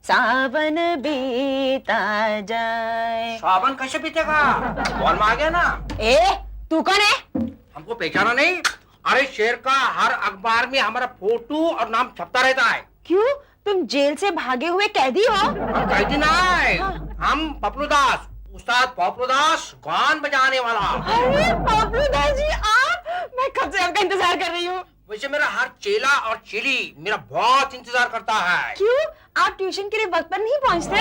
सावन बीता जाए। सावन कैसे बीतेगा? बॉल में आ गया ना। ए तू कौन है? हमको पहचाना नहीं? अरे शेर का हर अखबार में हमारा फोटो और नाम छपता रहता है। क्यों, तुम जेल से भागे हुए कैदी हो? हम कैदी नहीं, हम पपलू दास, उस्ताद पपलू दास, गान बजाने वाला। अरे पपलू दास जी आप, मैं कब से आपका इंतजार कर रही हूँ। वैसे मेरा हर चेला और चेली मेरा बहुत इंतजार करता है। क्यों, आप ट्यूशन के लिए वक्त पर नहीं पहुँचते?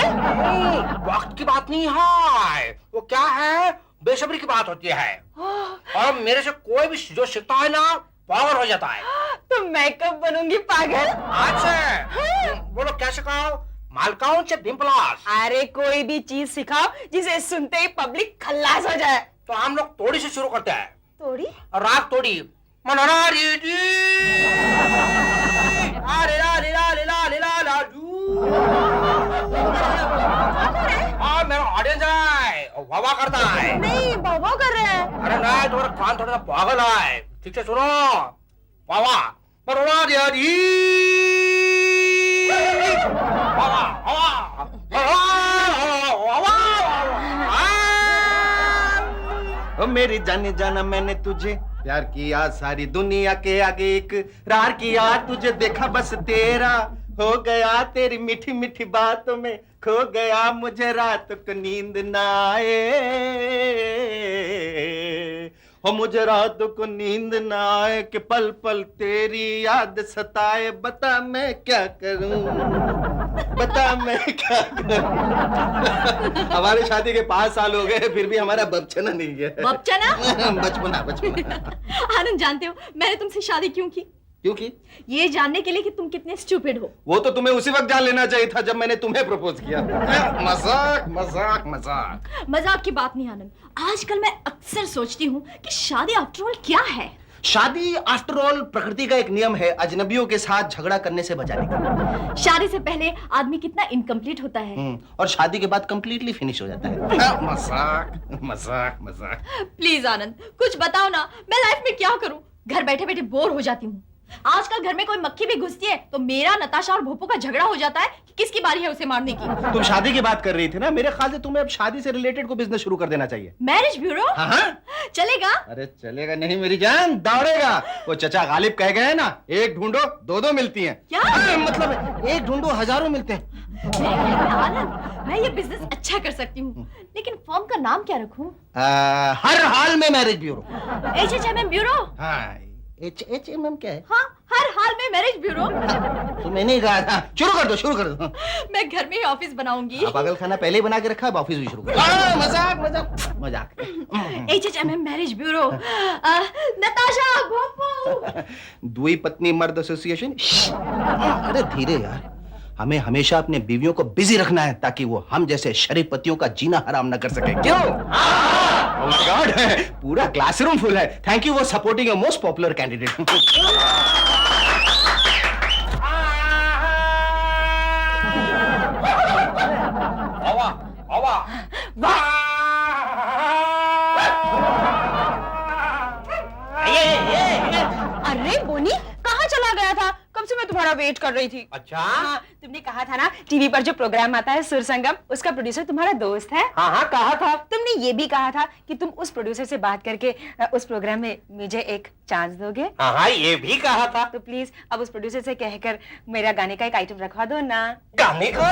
वक्त की बात नहीं है, वो क्या है, बेसब्री की बात होती है। और मेरे से कोई भी जो सीखता है ना, पावर हो जाता है। तो मैं कब बनूंगी पागल? आज से बोलो क्या सिखाओ? मालकाओं से बिम्पलास। अरे कोई भी चीज सिखाओ जिसे सुनते ही पब्लिक खल्लास हो जाए। तो हम लोग तोड़ी से शुरू करते हैं। तोड़ी? राग तोड़ी। मनोरा री री अरे ला ली ला ली ला ली ला ला जू। हाँ मेरा ऑडियंस है, वाह करता है। नहीं बाबा कर रहे हैं। अरे नहीं, तुम्हारा कान थोड़ा सा पागल है, ठीक से सुनो। वाह मनोरा री री मेरी जाने जाना मैंने तुझे प्यार किया सारी दुनिया के आगे इकरार किया, तुझे देखा बस तेरा हो गया, तेरी मीठी मीठी बातों में खो गया, मुझे रात को नींद ना आए हो, मुझे रात को नींद ना आए कि पल पल तेरी याद सताए, बता मैं क्या करूं, बता मैं क्या करूं। हमारी शादी के 5 साल हो गए फिर भी हमारा बचपना नहीं है। बचपना? बचपना बचपना। आनंद, जानते हो मैंने तुमसे शादी क्यों की? क्योंकि ये जानने के लिए कि तुम कितने स्टूपिड हो। वो तो तुम्हें उसी वक्त जान लेना चाहिए था जब मैंने तुम्हें प्रपोज किया। मजाक मजाक मजाक। मजाक की बात नहीं आनंद, आजकल मैं अक्सर सोचती हूँ कि शादी आफ्टर ऑल क्या है। शादी आफ्टर ऑल प्रकृति का एक नियम है, अजनबियों के साथ झगड़ा करने से बचाने का। शादी से पहले आदमी कितना इनकम्प्लीट होता है और शादी के बाद कंप्लीटली फिनिश हो जाता है। मजाक मजाक मजाक। प्लीज आनंद कुछ बताओ ना, मैं लाइफ में क्या करूँ? घर बैठे बैठे बोर हो जाती हूँ। आजकल घर में कोई मक्खी भी घुसती है तो मेरा, नताशा और भोपू का झगड़ा हो जाता है कि किसकी बारी है उसे मारने की। तुम शादी की बात कर रही थी ना, मेरे ख्याल से तुम्हें अब शादी से रिलेटेड को बिजनेस शुरू कर देना चाहिए। Marriage bureau? हाँ? चलेगा? अरे चलेगा नहीं मेरी जान, दौड़ेगा। वो चचा गालिब कह गए ना, एक ढूंढो 2-2 मिलती हैं। क्या? मतलब एक ढूंढो हजारों मिलते हैं। आनंद, मैं ये बिजनेस अच्छा कर सकती हूँ, लेकिन फर्म का नाम क्या रखूं? हर हाल में मैरिज ब्यूरो। HHMM bureau? हाँ, HHMM क्या है? हाँ, हर हाल में मैरिज ब्यूरो। तो मैंने ही कहा था, शुरू कर दो शुरू कर दो। मैं घर में ही ऑफिस बनाऊंगी। पागल खाना पहले ही बना के रखा है, ऑफिस भी शुरू कर। मजाक मजाक मजाक। HHMM marriage bureau. नताशा, भोपू। दुई पत्नी मर्द एसोसिएशन। अरे धीरे यार, हमें हमेशा अपने बीवियों को बिजी रखना है ताकि वो हम जैसे शरीफ पतियों का जीना हराम न कर सके। क्यों? Oh God, पूरा क्लासरूम फुल है। Thank you for supporting your most popular candidate. अरे बोनी कहाँ चला गया था? कब से मैं तुम्हारा वेट कर रही थी। अच्छा? हाँ, तुमने कहा था ना टीवी पर जो प्रोग्राम आता है सुर संगम, उसका प्रोड्यूसर तुम्हारा दोस्त है। हाँ हाँ कहा था। तुमने ये भी कहा था कि तुम उस प्रोड्यूसर से बात करके उस प्रोग्राम में मुझे एक चांस दोगे। हाँ हाँ ये भी कहा था। तो प्लीज अब उस प्रोड्यूसर से कहकर मेरा गाने का एक आइटम रखवा दो ना। गाने का?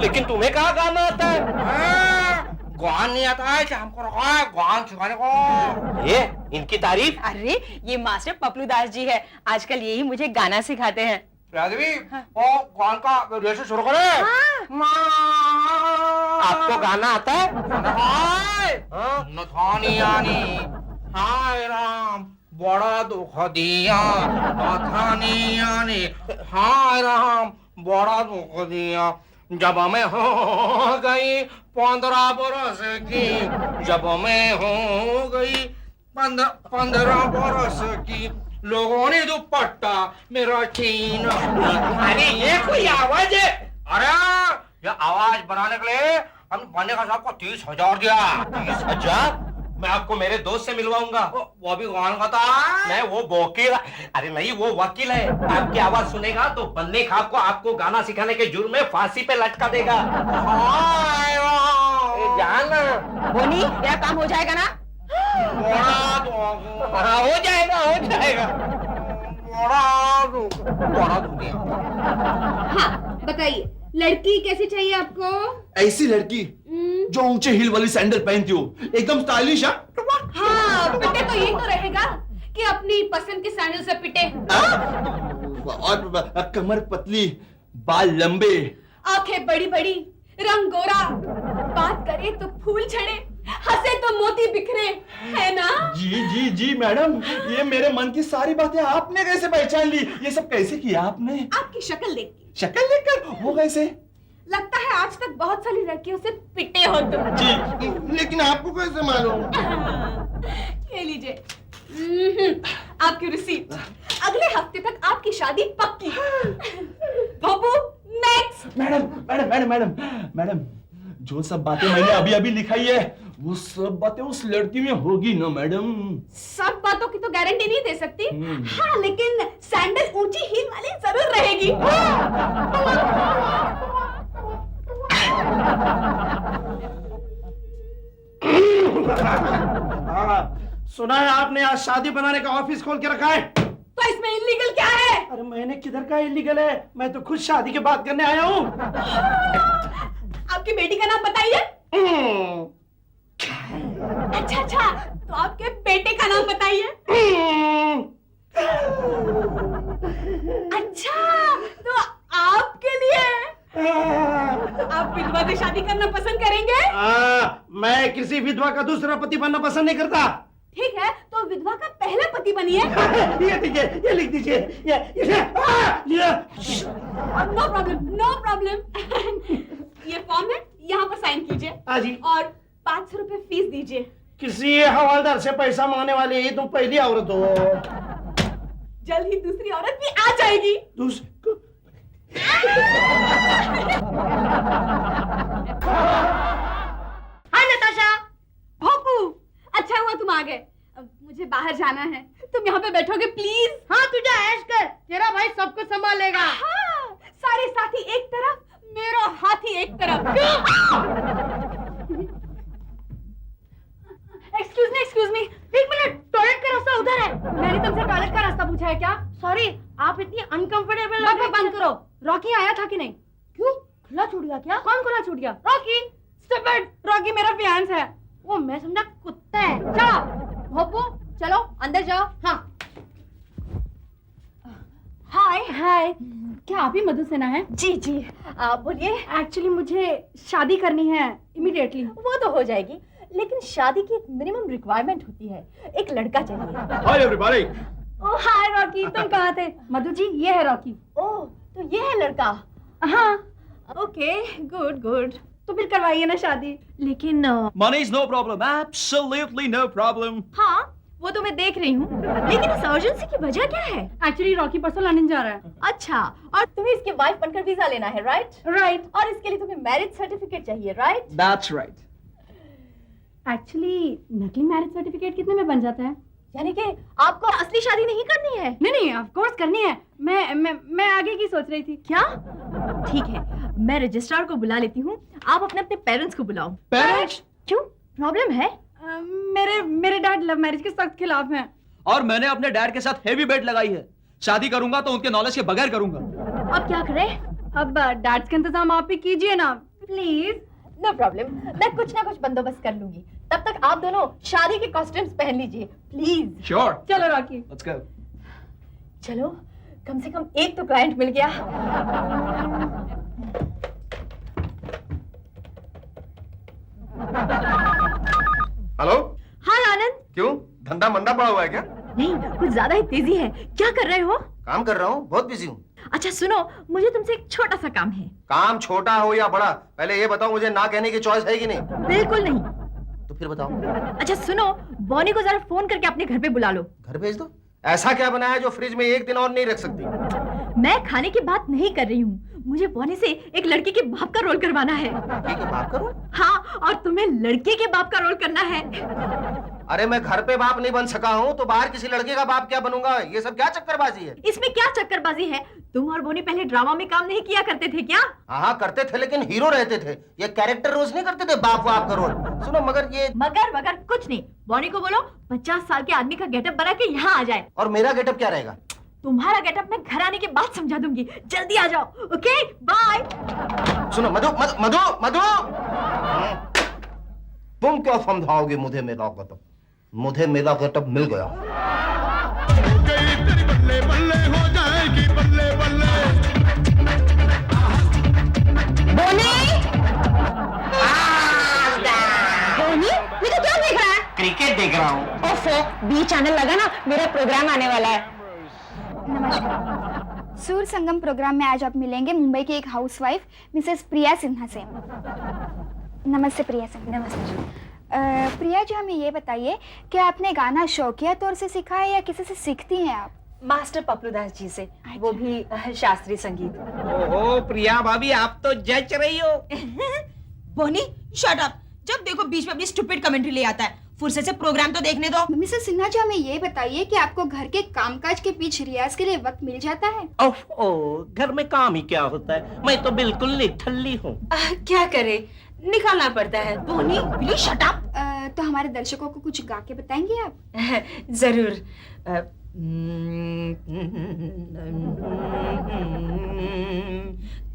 लेकिन तुम्हें कहा गाना आता है? गान नहीं आता है कि हमको रखा है गान सिखाने को। ये इनकी तारीफ? अरे ये मास्टर पपलू दास जी है, आजकल यही मुझे गाना सिखाते हैं। राजवी, वो गान का रिहर्सल शुरू करें? आपको गाना आता है? नथानी आनी हाय राम बड़ा दुख दिया, नथानी आनी हाय राम बड़ा दुख दिया, जब मैं हो गई 15 बरस की, जब मैं हो गई 15 बरस की, लोगों ने दुपट्टा मेरा छीना। अरे ये कोई आवाज है? अरे ये आवाज बनाने के लिए हम बने का साहब को 30,000 दिया। 30,000? मैं आपको मेरे दोस्त से मिलवाऊंगा। वो भी कौन कहता है? मैं वो वकील, अरे नहीं वो वकील है। आपकी आवाज सुनेगा तो बंदे खाब को आपको गाना सिखाने के जुर्म में फांसी पे लटका देगा। हाय राम। जाना बोनी, तेरा काम हो जाएगा ना? हाँ, हो जाएगा हो जाएगा। बड़ा दुनिया। हाँ बताइए, लड़की कैसी चाहिए आपको? ऐसी लड़की जो ऊंचे हिल वाली सैंडल पहनती हो, एकदम स्टाइलिश। हाँ पिटे तो यही तो रहेगा कि अपनी पसंद के सैंडल से पिटे। और कमर पतली, बाल लंबे, आंखें बड़ी बड़ी, रंग गोरा, बात करे तो फूल झड़े, हंसे तो मोती बिखरे, है ना? जी जी जी मैडम, ये मेरे मन की सारी बातें आपने कैसे पहचान ली? ये सब कैसे किया आपने? आपकी शक्ल देख के। शक्ल देखकर? वो कैसे? लगता है आज तक बहुत सारी लड़कियों से पिटे हो तुम। जी, लेकिन आपको कैसे मालूम? ये लीजिए आपकी रिसीट। अगले हफ्ते तक आपकी शादी पक्की। बाबू next. Madam madam madam madam madam, जो सब बातें मैंने अभी अभी लिखाई है वो सब बातें उस लड़की में होगी ना मैडम? सब बातों की तो गारंटी नहीं दे सकती। हाँ लेकिन सैंडल ऊंची हील वाली जरूर रहेगी। सुना है आपने आज शादी बनाने का ऑफिस खोल के रखा है। तो इसमें इलीगल क्या है? अरे मैंने किधर का इलीगल है, मैं तो खुद शादी की बात करने आया हूँ। आपकी बेटी का नाम बताइए। अच्छा अच्छा, तो आपके बेटे का नाम बताइए। अच्छा, तो आपके लिए आप विधवा से शादी करना पसंद करेंगे? मैं किसी विधवा का दूसरा पति बनना पसंद नहीं करता। ठीक है, तो विधवा का पहला पति बनिए। ये ठीक है, ये लिख दीजिए। No problem no problem. ये फॉर्म है, यहाँ पर साइन कीजिए। हाँ जी। और 500 रुपए फीस दीजिए। किसी हवालदार से पैसा मांगने वाली है, तुम पहली औरत हो। जल्द ही दूसरी औरत भी आ जाएगी। हाय नताशा। भोपू, अच्छा हुआ तुम आ गए। अब मुझे बाहर जाना है, तुम यहाँ पे बैठोगे प्लीज? हाँ तुझे ऐश कर, तेरा भाई सब कुछ संभालेगा। हाँ, सारे साथी एक तरफ, मेरा हाथी एक तरफ। एक्सक्यूज मी, एक मिनट, टॉयलेट का रास्ता उधर है। मैंने तुमसे टॉयलेट का रास्ता पूछा है क्या? सॉरी, आप इतनी अनकंफर्टेबल लग रही। बंद करो। रॉकी आया था कि नहीं? क्यों, खुला छूट गया क्या? कौन खुला छूट गया? रॉकी। स्टूपिड, रॉकी मेरा फियांस है। वो मैं समझा कुत्ता है। चलो भोपू, चलो अंदर जाओ। हाँ। हाय, क्या आप ही मधु सिन्हा हैं? जी जी, आप बोलिए। एक्चुअली मुझे शादी करनी है इमीडिएटली। वो तो हो जाएगी, लेकिन शादी की एक मिनिमम रिक्वायरमेंट होती है, एक लड़का चाहिए। Hi everybody. ओह हाय रॉकी, तुम कहाँ थे? मधु जी, ये है रॉकी। ओह, तो ये है लड़का? हाँ। Okay, good. तो फिर करवाइए ना शादी। लेकिन Money is no problem, absolutely no problem. हाँ, वो तो मैं देख रही हूँ, लेकिन इस अर्जेंसी की वजह क्या है? एक्चुअली रॉकी परसों लंदन जा रहा है। अच्छा, और तुम्हें इसके वाइफ बनकर वीजा लेना है, राइट? और इसके लिए तुम्हें मैरिज सर्टिफिकेट चाहिए, राइट? That's right. एक्चुअली नकली मैरिज सर्टिफिकेट कितने में बन जाता है? यानी कि आपको असली शादी नहीं करनी है? नहीं, ऑफ कोर्स करनी है। मैं आगे की सोच रही थी। क्या? ठीक है, मैं रजिस्ट्रार को बुला लेती हूँ, आप अपने पेरेंट्स को बुलाओ। Parents? क्यों, प्रॉब्लम है? मेरे डैड लव मैरिज के सख्त खिलाफ हैं। और मैंने अपने डैड के साथ हेवी बेट लगाई है, शादी करूंगा तो उनके नॉलेज के बगैर करूंगा। अब क्या करें? अब डैड्स का इंतजाम आप ही कीजिए ना प्लीज। नो प्रॉब्लम, मैं कुछ ना कुछ बंदोबस्त कर लूंगी। तब तक आप दोनों शादी के कॉस्ट्यूम्स पहन लीजिए प्लीज। Sure. चलो रॉकी, Let's go. चलो, कम से कम एक तो क्लाइंट मिल गया। हेलो। हाय आनंद। क्यों, धंधा मंदा पड़ा हुआ है क्या? नहीं, कुछ ज्यादा ही तेजी है। क्या कर रहे हो? काम कर रहा हूँ, बहुत बिजी हूँ। अच्छा सुनो, मुझे तुमसे एक छोटा सा काम है। काम छोटा हो या बड़ा, पहले ये बताओ मुझे ना कहने की चॉइस है कि नहीं? बिल्कुल नहीं। तो फिर बताओ। अच्छा सुनो, बॉनी को जरा फोन करके अपने घर पे बुला लो। घर भेज दो। ऐसा क्या बनाया जो फ्रिज में एक दिन और नहीं रख सकती? मैं खाने की बात नहीं कर रही हूँ, मुझे बॉनी से एक लड़के के बाप का रोल करवाना है। ठीक है, बाप करो। हाँ, और तुम्हें लड़के के बाप का रोल करना है। अरे मैं घर पे बाप नहीं बन सका हूँ तो बाहर किसी लड़के का बाप क्या बनूंगा? ये सब क्या चक्करबाजी है? इसमें क्या चक्करबाजी है? तुम और बोनी पहले ड्रामा में काम नहीं किया करते थे क्या? हाँ करते थे, लेकिन हीरो रहते थे। ये कैरेक्टर रोज नहीं करते थे बाप वाप का रोल। सुनो मगर ये मगर कुछ नहीं। बॉनी को बोलो 50 साल के आदमी का गेटअप बना के यहाँ आ जाए। और मेरा गेटअप क्या रहेगा? तुम्हारा गेटअप मैं घर आने के बाद समझा दूंगी। जल्दी आ जाओ। Okay, bye. सुनो मधु मधु मधु मधु, तुम क्या समझाओगे मुझे मेरा गेटअप? मुझे मेरा गेटअप मिल गया। बल्ले बल्ले हो जाएगी बल्ले बल्ले। बोनी, ये तो क्या देख रहा है? क्रिकेट देख रहा हूँ। ओफो, बी चैनल लगा ना, मेरा प्रोग्राम आने वाला है। नमस्कार। सूर संगम प्रोग्राम में आज आप मिलेंगे मुंबई की एक हाउसवाइफ मिसेस प्रिया सिन्हा से। नमस्ते प्रिया सिन्हा। नमस्ते। प्रिया जी, हमें ये बताइए कि आपने गाना शौकिया तौर से सीखा है या किसी से सीखती हैं आप? मास्टर पपलूदास जी से, वो भी शास्त्रीय संगीत। ओहो प्रिया भाभी, आप तो जच रही हो। बोनी, शट अप। जब देखो बीच में अपनी स्टूपिड कमेंट्री ले आता है। फुर्सत से प्रोग्राम तो देखने दो। मिसेस सिन्हा जी, हमें ये बताइए कि आपको घर के कामकाज के बीच रियाज के लिए वक्त मिल जाता है? ओह, घर में काम ही क्या होता है, मैं तो बिल्कुल निठल्ली हूँ। क्या करे, निकालना पड़ता है। बोनी, प्लीज शट अप। तो हमारे दर्शकों को कुछ गा के बताएंगे आप? जरूर।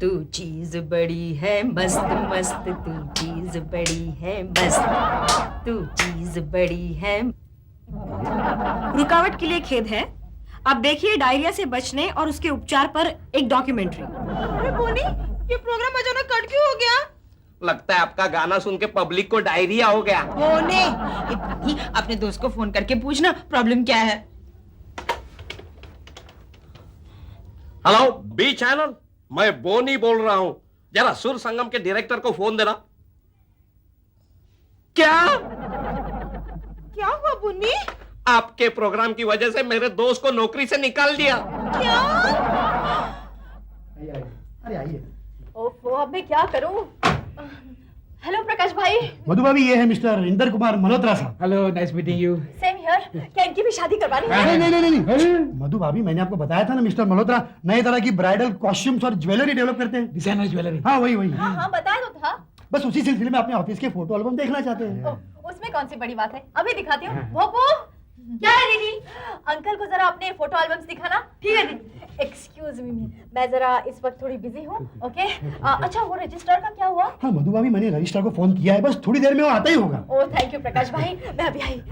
तू चीज बड़ी है मस्त मस्त, तू चीज बड़ी है मस्त, तू चीज बड़ी है। रुकावट के लिए खेद है। अब देखिए डायरिया से बचने और उसके उपचार पर एक डॉक्यूमेंट्री। अरे बोनी, ये प्रोग्राम अचानक कट क्यों हो गया? लगता है आपका गाना सुन के पब्लिक को डायरिया हो गया। बोनी, अपने दोस्त को फोन करके पूछना प्रॉब्लम क्या है। हेलो बी चैनल, मैं बोनी बोल रहा हूँ। जरा सुर संगम के डायरेक्टर को फोन देना। क्या हुआ बोनी? आपके प्रोग्राम की वजह से मेरे दोस्त को नौकरी से निकाल दिया। क्या? अरे आइए। ओफो, अब मैं क्या करूं? हेलो प्रकाश भाई। मधु भाभी, ये है मिस्टर इंदर कुमार मल्होत्रा साहब। Hello, nice meeting you. Same here. क्या इनकी भी शादी करवानी है? नहीं। मधु भाभी, मैंने आपको बताया था ना, मिस्टर मल्होत्रा नए तरह की ब्राइडल कॉस्ट्यूम्स और ज्वेलरी डेवलप करते हैं। Designer jewellery. हाँ वही। हाँ, बताया तो था। बस उसी सिलसिले में अपने ऑफिस के फोटो एल्बम देखना चाहते हैं। उसमें कौन सी बड़ी बात है, अभी दिखाती हूँ। भोपू, क्या है दीदी? अंकल को जरा अपने फोटो एल्बम्स दिखाना। ठीक है दीदी। एक्सक्यूज मी, मैं जरा इस वक्त थोड़ी बिजी हूँ। ओके। अच्छा, वो रजिस्ट्रार का क्या हुआ? हाँ मधु भाभी, मैंने रजिस्ट्रार को फोन किया है, बस थोड़ी देर में वो आता ही होगा। ओह थैंक यू प्रकाश भाई, मैं अभी आई।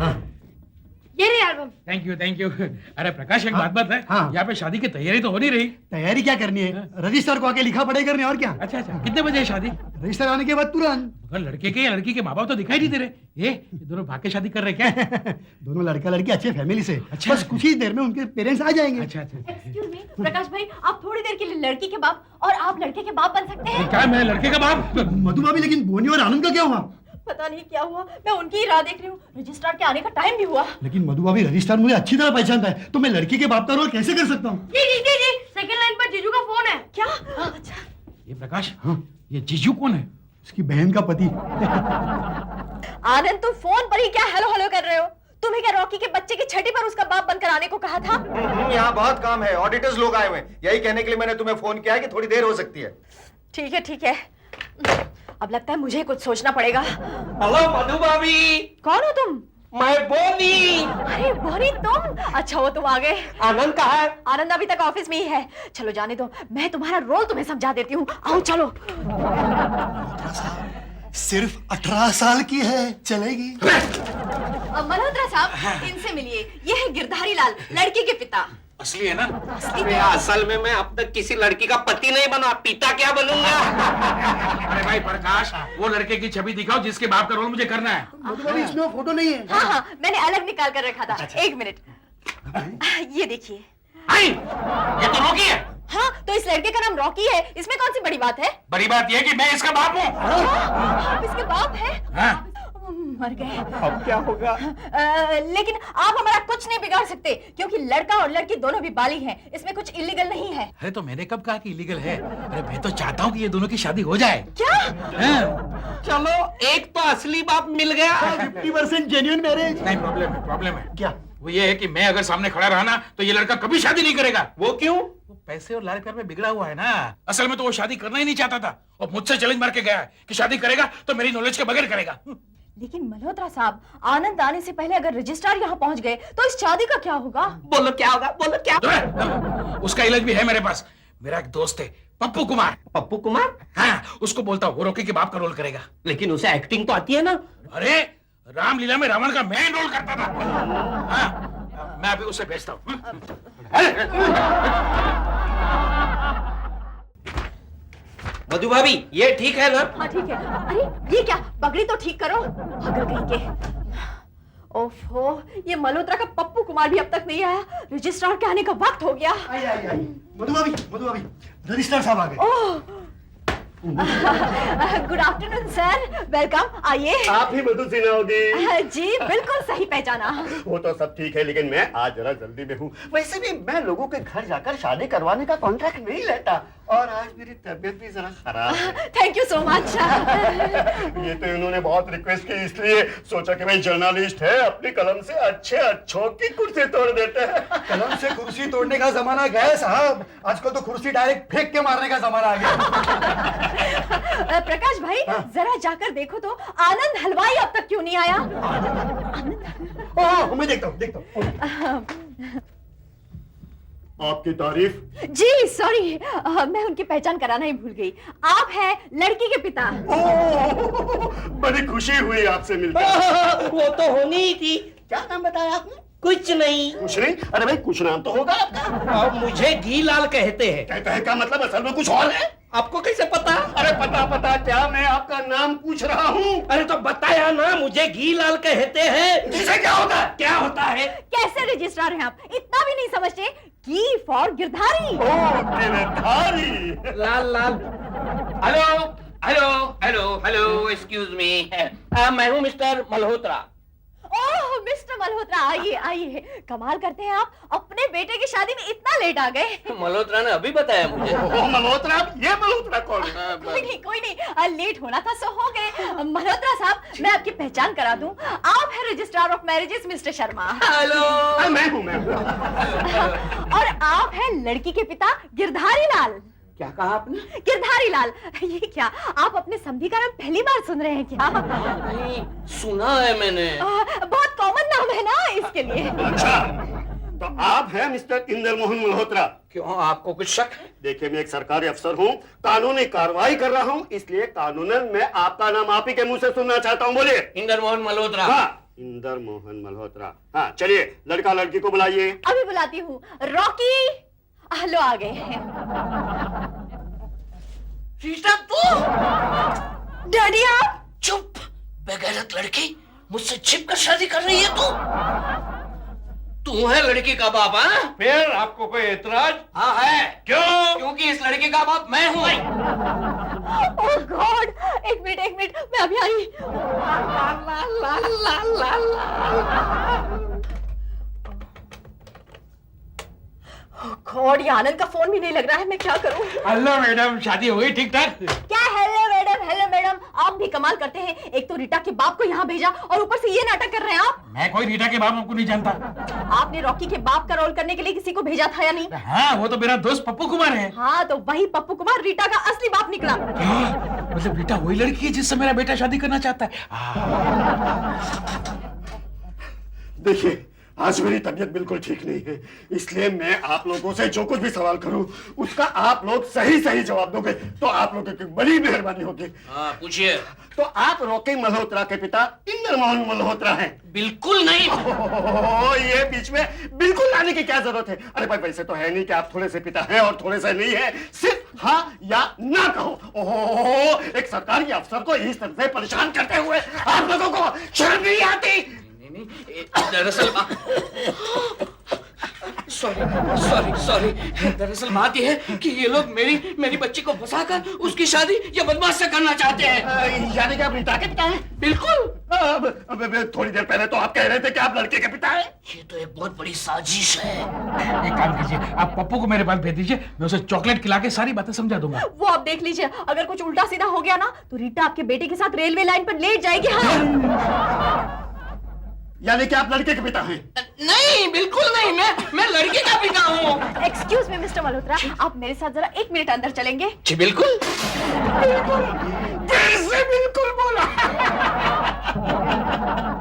ये रही एल्बम। Thank you. अरे प्रकाश, एक बात है। हाँ। यहाँ पे शादी की तैयारी तो हो नहीं रही। तैयारी क्या करनी है, रजिस्ट्रार को आके लिखा पढ़ाई करनी है, और क्या। अच्छा, कितने बजे है शादी? रजिस्टर आने के बाद तुरंत। मगर लड़के के या लड़की के माँ बाप तो दिखाई नहीं दे रहे। ये दोनों भाग के शादी कर रहे क्या? दोनों लड़का लड़की अच्छे फैमिली से। अच्छा। बस कुछ ही देर में उनके पेरेंट्स आ जाएंगे। अच्छा। एक्सक्यूज मी प्रकाश भाई, आप थोड़ी देर के लिए लड़की के बाप और आप लड़के के बाप बन सकते हैं? क्या मैं लड़के का बाप? मधु भाभी, लेकिन बोनी और आनंद का क्या हुआ? पता नहीं क्या हुआ, मैं उनकी ही राह देख रही हूँ। रजिस्ट्रार के आने का टाइम भी हुआ। लेकिन मधु भाभी, रजिस्ट्रार मुझे अच्छी तरह पहचानता है, तो मैं लड़की के बाप का रोल कैसे कर सकता हूँ? जी, सेकंड लाइन पर जीजू का फोन है। क्या? अच्छा। ये प्रकाश, ये जीजू कौन है? उसकी बहन का पति। आनंद, तुम फोन पर ही क्या हेलो हेलो कर रहे हो? तुम्हें क्या रॉकी के बच्चे की छठी पर उसका बाप बनकर आने को कहा था? यहाँ बहुत काम है, ऑडिटर्स लोग आए हुए हैं। यही कहने के लिए मैंने तुम्हें फोन किया है कि थोड़ी देर हो सकती है। ठीक है। अब लगता है मुझे कुछ सोचना पड़ेगा। हेलो मधु भाभी। कौन हो तुम? मैं बोनी। अरे बोनी, तुम? अच्छा, वो तुम आ गए। आनंद कहाँ है? आनंद अभी तक ऑफिस में ही है। चलो जाने दो, मैं तुम्हारा रोल तुम्हें समझा देती हूँ। आओ चलो। सिर्फ 18 साल की है, चलेगी। मल्होत्रा साहब, इनसे मिलिए। ये है गिरधारी लाल, लड़की के पिता। असली है ना? अबे असल में मैं अब तक किसी लड़की का पति नहीं बना, पिता क्या बनूंगा? अरे भाई प्रकाश, वो लड़के की छवि दिखाओ जिसके बाप का रोल मुझे करना है। मधु भाभी, इसमें वो फोटो नहीं है। हाँ, मैंने अलग निकाल कर रखा था। एक मिनट, ये देखिए। ये तो रॉकी है। हाँ, तो इस लड़के का नाम रॉकी है, इसमें कौन सी बड़ी बात है? बड़ी बात यह कि मैं इसका बाप हूँ। आप इसके बाप हैं? हाँ। मर गए। अब क्या होगा? लेकिन आप हमारा कुछ नहीं बिगाड़ सकते क्योंकि लड़का और लड़की दोनों भी बालिग हैं। इसमें कुछ इलीगल नहीं है। अरे तो मैंने कब कहा कि इलीगल है? अरे मैं तो चाहता हूँ कि ये दोनों की शादी हो जाए। क्या? चलो एक तो असली बाप मिल गया। 50% जेन्युइन मैरिज। नहीं, प्रॉब्लम है। क्या? वो ये है कि मैं अगर सामने खड़ा रहा ना तो ये लड़का कभी शादी नहीं करेगा। वो क्यों? वो पैसे और लाड़ प्यार में बिगड़ा हुआ है ना। असल में तो वो शादी करना ही नहीं चाहता था और मुझसे चैलेंज मार के गया है कि शादी करेगा तो मेरी नॉलेज के बगैर करेगा। लेकिन मल्होत्रा साहब, आनंद आने से पहले अगर रजिस्ट्रार यहाँ पहुँच गए तो इस शादी का क्या होगा? बोलो क्या होगा? बोलो क्या? उसका इलाज भी है मेरे पास। मेरा एक दोस्त है पप्पू कुमार। पप्पू कुमार? हाँ, उसको बोलता हूँ वो रॉकी के बाप का रोल करेगा। लेकिन उसे एक्टिंग तो आती है ना। अरे रामलीला में रावण का मेन रोल करता था। हाँ, मैं अभी उसे भेजता हूँ। मधु भाभी ये ठीक है ना? हाँ ठीक है। अरे ये क्या, पगड़ी तो ठीक करो। पागल कहीं के। ओफो, ये मल्होत्रा का पप्पू कुमार भी अब तक नहीं आया। रजिस्ट्रार के आने का वक्त हो गया। आई। मधु भाभी, रजिस्ट्रार साहब आ गए। ओह, गुड आफ्टरनून सर, वेलकम, आइए। आप ही मधु सिन्हा होगी? जी बिल्कुल सही पहचाना। वो तो सब ठीक है लेकिन मैं आज जरा जल्दी में हूँ। वैसे भी मैं लोगों के घर जाकर शादी करवाने का कॉन्ट्रैक्ट नहीं लेता और आज मेरी तबीयत भी जरा खराब है। Thank you so much. ये तो इन्होंने बहुत रिक्वेस्ट की इसलिए सोचा कि भाई जर्नलिस्ट है अपनी कलम से अच्छों की कुर्सी तोड़ देते हैं। कलम से कुर्सी तोड़ने का जमाना गया है साहब, आजकल तो कुर्सी डायरेक्ट फेंक के मारने का जमाना आ गया। प्रकाश भाई, जरा जाकर देखो तो आनंद हलवाई अब तक क्यों नहीं आया? मैं देखता हूँ। आपकी तारीफ। जी सॉरी, मैं उनकी पहचान कराना ही भूल गई। आप हैं लड़की के पिता। बड़ी खुशी हुई आपसे मिलकर। वो तो होनी ही थी। क्या नाम बताया आपने? कुछ नहीं। कुछ नहीं? अरे भाई कुछ नाम तो होगा आपका। मुझे घीलाल कहते हैं। कहते हैं का मतलब असल में कुछ और है। आपको कैसे पता? अरे पता क्या, मैं आपका नाम पूछ रहा हूँ। अरे तो बताया ना, मुझे घीलाल कहते हैं। जिसे क्या होता है? क्या होता है? कैसे रजिस्ट्रार हैं आप, इतना भी नहीं समझते? की फॉर गिरधारी। ओ Girdhari. Lal. Hello, excuse me. मैं हूँ mister Malhotra. Oh mister Malhotra, आइए। कमाल करते हैं आप, अपने बेटे की शादी में इतना लेट आ गए। मल्होत्रा ने अभी बताया मुझे। मल्होत्रा? ये मल्होत्रा कौन है? कोई नहीं, लेट होना था सो हो गए। मल्होत्रा साहब, मैं आपकी पहचान करा दूं। आप हैं registrar of marriages mister Sharma. Hello. मैं हूँ। और आप हैं लड़की के पिता गिरधारी लाल। क्या कहा आपने? गिरधारी लाल। ये क्या, आप अपने समधी का नाम पहली बार सुन रहे हैं क्या? नहीं, सुना है मैंने। बहुत कॉमन नाम है ना इसके लिए। अच्छा, तो आप हैं मिस्टर इंद्र मोहन मल्होत्रा? क्यों, आपको कुछ शक है? देखिए मैं एक सरकारी अफसर हूँ, कानूनी कार्रवाई कर रहा हूँ, इसलिए कानूनन मैं आपका नाम आप ही के मुंह से सुनना चाहता हूँ। बोलिए। इंद्र मोहन मल्होत्रा। हाँ, इंद्र मोहन मल्होत्रा। हाँ चलिए, लड़का लड़की को बुलाइए। अभी बुलाती हूँ। रॉकी, हेलो, आ गए हैं। रीटा तू? डैडी आप? चुप, बेगैरत लड़की, मुझसे छिपकर शादी कर रही है तू है लड़की का बाप? हाँ, फिर आपको कोई एतराज? हाँ है। क्यों? क्योंकि इस लड़की का बाप मैं हूँ। ओह गॉड, एक मिनट, मैं अभी आई। गॉड, ये आनंद का फोन भी नहीं लग रहा है, मैं क्या करूं? हेलो मैडम, शादी हो गई ठीक ठाक? क्या हेलो मैडम, आप भी कमाल करते हैं। एक तो रीटा के बाप को यहाँ भेजा और ऊपर से ये नाटक कर रहे हैं आप। मैं कोई रीटा के बाप को नहीं जानता। आपने रॉकी के बाप का रोल करने के लिए किसी को भेजा था या नहीं? हाँ, वो तो मेरा दोस्त पप्पू कुमार है। हाँ, तो वही पप्पू कुमार रीटा का असली बाप निकला। क्या? मतलब रीटा वही लड़की है जिससे मेरा बेटा शादी करना चाहता है? देखिए, आज मेरी तबीयत बिल्कुल ठीक नहीं है, इसलिए मैं आप लोगों से जो कुछ भी सवाल करूं उसका आप लोग सही जवाब दोगे तो आप लोगों की बड़ी मेहरबानी होगी। हाँ पूछिए। तो आप रॉकी मल्होत्रा के पिता इंद्र मोहन मल्होत्रा हैं? बिल्कुल नहीं। ये बीच में बिल्कुल लाने की क्या जरूरत है? अरे भाई वैसे तो है नहीं कि आप थोड़े से पिता हैं और थोड़े से नहीं है, सिर्फ हाँ या ना कहो। ओहो, एक सरकारी अफसर को इस तरह से परेशान करते हुए आप लोगों को शर्म नहीं आती? दरअसल सॉरी। दरअसल बात यह है कि ये लोग मेरी बच्ची को फंसाकर उसकी शादी ये बदमाश से करना चाहते हैं। यानी कि आप रीता के पिता हैं? बिल्कुल। अब थोड़ी देर पहले तो आप कह रहे थे कि आप लड़के के पिता हैं। ये तो एक बहुत बड़ी साजिश है। एक काम कीजिए, आप पप्पू को मेरे पास भेज दीजिए, मैं उसे चॉकलेट खिला के सारी बातें समझा दूंगा। वो आप देख लीजिए, अगर कुछ उल्टा सीधा हो गया ना तो रीटा आपके बेटे के साथ रेलवे लाइन पर लेट जाएगी। हाँ। यानी कि आप लड़के के पिता हैं? नहीं, बिल्कुल नहीं, मैं लड़के का पिता हूँ। एक्सक्यूज मी मिस्टर मल्होत्रा, आप मेरे साथ जरा 1 मिनट अंदर चलेंगे? जी बिल्कुल। कैसे बिल्कुल बोला?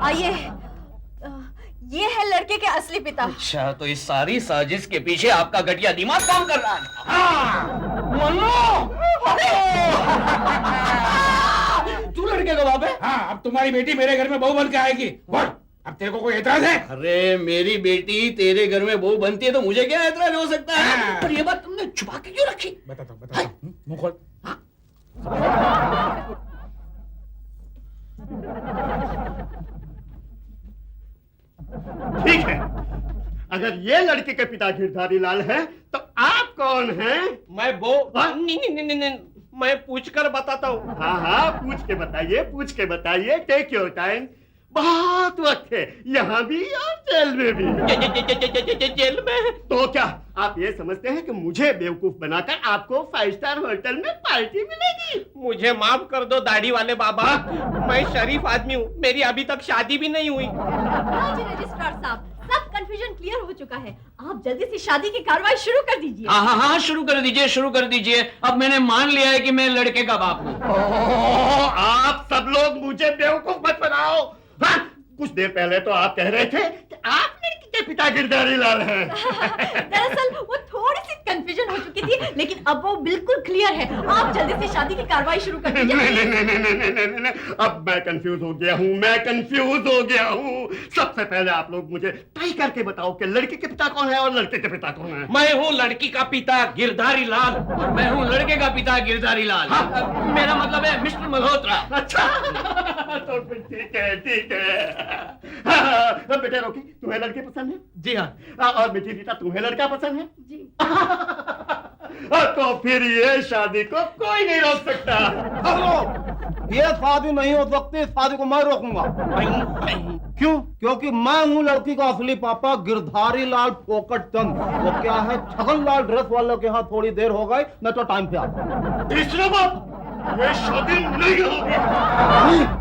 आइए, ये है लड़के के असली पिता। अच्छा, तो इस सारी साजिश के पीछे आपका घटिया दिमाग काम कर रहा है। हाँ, तू लड़के का बाप है? हाँ, अब तुम्हारी बेटी मेरे घर में बहू बन के आएगी। बोल, अब तेरे को कोई एतराज है? अरे मेरी बेटी तेरे घर में बहू बनती है तो मुझे क्या एतराज हो सकता है? हाँ। पर ये बात तुमने छुपा के क्यों रखी? बताता हूँ, मुंह खोल। ठीक है, अगर ये लड़के के पिता गिरधारी लाल है तो आप कौन हैं? मैं वो नहीं, मैं पूछ कर बताता हूँ। हाँ, पूछ के बताइए, टेक योर टाइम, बहुत वक्त है, यहाँ भी और जेल में भी। जेल में? तो क्या आप ये समझते हैं कि मुझे बेवकूफ बनाकर आपको 5 स्टार होटल में पार्टी मिलेगी? मुझे माफ कर दो दाढ़ी वाले बाबा, मैं शरीफ आदमी हूँ, मेरी अभी तक शादी भी नहीं हुई। जी रजिस्ट्रार साहब, सब कंफ्यूजन क्लियर हो चुका है, आप जल्दी से शादी की कार्रवाई शुरू कर दीजिए। हाँ, शुरू कर दीजिए। अब मैंने मान लिया है कि मैं लड़के का बाप हूँ। आप सब लोग मुझे बेवकूफ मत बनाओ। हाँ, कुछ देर पहले तो आप कह रहे थे कि आप लड़की के पिता गिरधारी लाल हैं। दरअसल वो थोड़ी सी कंफ्यूजन हो चुकी थी, लेकिन अब वो बिल्कुल क्लियर है। आप जल्दी से शादी की कार्रवाई शुरू कर दीजिए। नहीं, अब मैं कंफ्यूज हो गया हूँ। सबसे पहले आप लोग मुझे तय करके बताओ कि लड़के के पिता कौन है और लड़के के पिता कौन है। मैं हूँ लड़की का पिता गिरधारी लाल और मैं हूँ लड़के का पिता गिरधारी लाल। मेरा मतलब है मिस्टर मल्होत्रा। अच्छा, तो फिर ठीक है। हाँ, बेटे रोकी, तुम्हें लड़के पसंद है? जी हाँ। और बेटी रीता, तुम्हें लड़का पसंद है? जी। तो फिर ये शादी को कोई नहीं रोक सकता। ये शादी नहीं हो सकती, शादी को मैं रोकूंगा। क्यों? क्योंकि मैं हूँ लड़की का असली पापा गिरधारी लाल फोकट चंद। वो क्या है, छगन लाल ड्रेस वालों के यहाँ थोड़ी देर हो गई, मैं तो टाइम पे आता। तीसरा बात, ये शादी नहीं होगी।